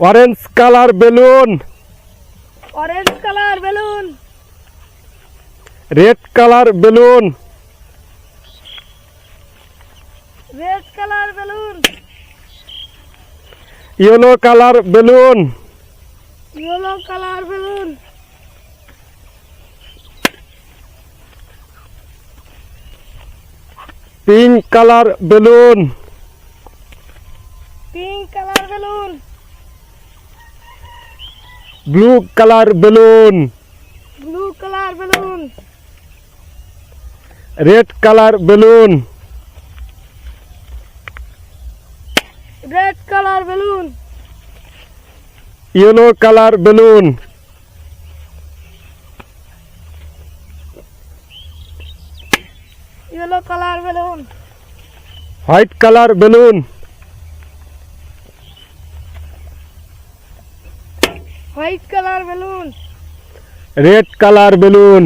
orange colour balloon, orange colour balloon, red colour balloon, red colour balloon, yellow colour balloon, yellow colour balloon, pink colour balloon, pink colour balloon, blue colour balloon, blue colour balloon, red colour balloon, red colour balloon, yellow colour balloon, yellow colour balloon, white colour balloon, white colour balloon, red colour balloon,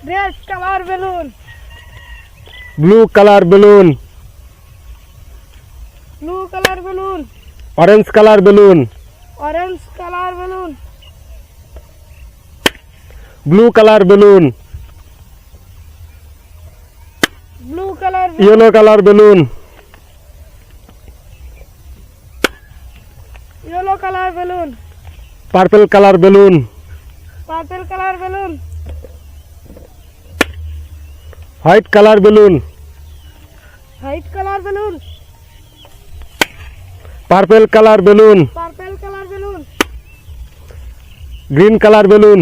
red colour balloon, blue colour balloon, blue colour balloon, orange colour balloon, orange colour balloon, blue colour balloon, blue colour yellow colour balloon, yellow colour balloon, purple colour balloon, purple colour balloon, white colour balloon, white colour balloon, purple colour balloon, purple colour balloon, green colour balloon,